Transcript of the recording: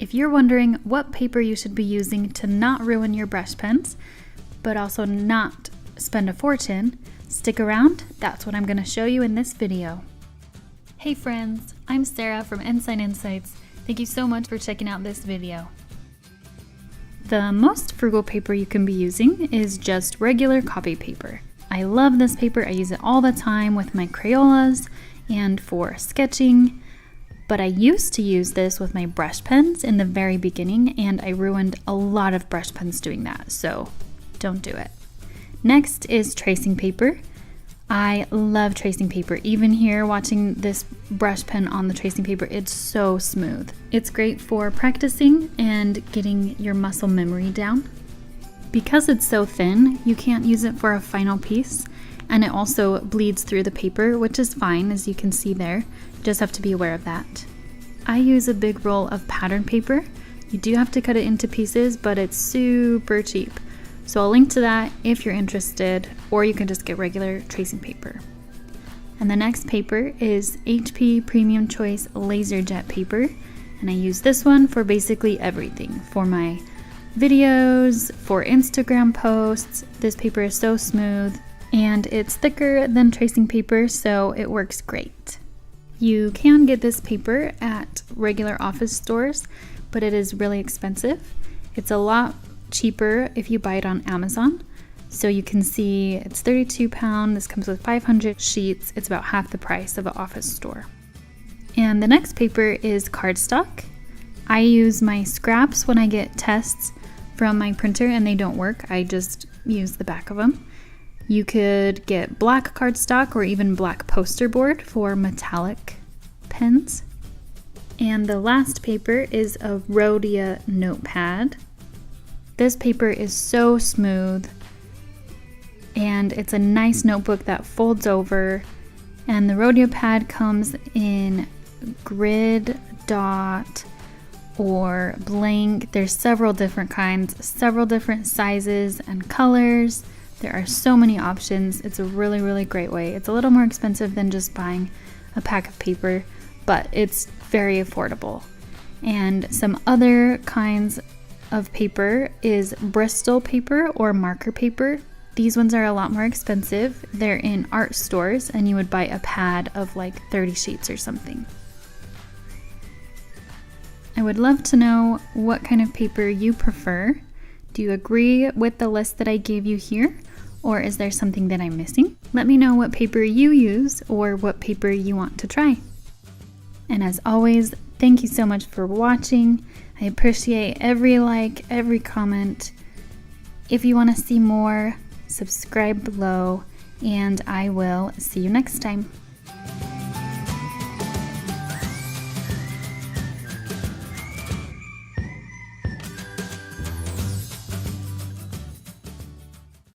If you're wondering what paper you should be using to not ruin your brush pens, but also not spend a fortune, stick around. That's what I'm going to show you in this video. Hey friends, I'm Sarah from Ensign Insights. Thank you so much for checking out this video. The most frugal paper you can be using is just regular copy paper. I love this paper. I use it all the time with my Crayolas and for sketching. But I used to use this with my brush pens in the very beginning, and I ruined a lot of brush pens doing that, so don't do it. Next is tracing paper. I love tracing paper. Even here, watching this brush pen on the tracing paper, it's so smooth. It's great for practicing and getting your muscle memory down. Because it's so thin, you can't use it for a final piece, and it also bleeds through the paper, which is fine, as you can see there. You just have to be aware of that. I use a big roll of pattern paper. You do have to cut it into pieces, but it's super cheap. So I'll link to that if you're interested, or you can just get regular tracing paper. And the next paper is HP Premium Choice LaserJet Paper, and I use this one for basically everything. For my videos, for Instagram posts. This paper is so smooth, and it's thicker than tracing paper, so it works great. You can get this paper at regular office stores, but it is really expensive. It's a lot cheaper if you buy it on Amazon. So you can see it's £32. This comes with 500 sheets. It's about half the price of an office store. And the next paper is Cardstock. I use my scraps when I get tests from my printer and they don't work. I just use the back of them. You could get black cardstock or even black poster board for metallic pens. And the last paper is a Rhodia notepad. This paper is so smooth, and it's a nice notebook that folds over. And the Rhodia pad comes in grid, dot, or Bling. There's several different kinds, several different sizes and colors. There are so many options. It's a really, really great way. It's a little more expensive than just buying a pack of paper, but it's very affordable. And some other kinds of paper is Bristol paper or marker paper. These ones are a lot more expensive. They're in art stores, and you would buy a pad of like 30 sheets or something. I would love to know what kind of paper you prefer. Do you agree with the list that I gave you here? Or is there something that I'm missing? Let me know what paper you use or what paper you want to try. And as always, thank you so much for watching. I appreciate every like, every comment. If you want to see more, subscribe below, and I will see you next time.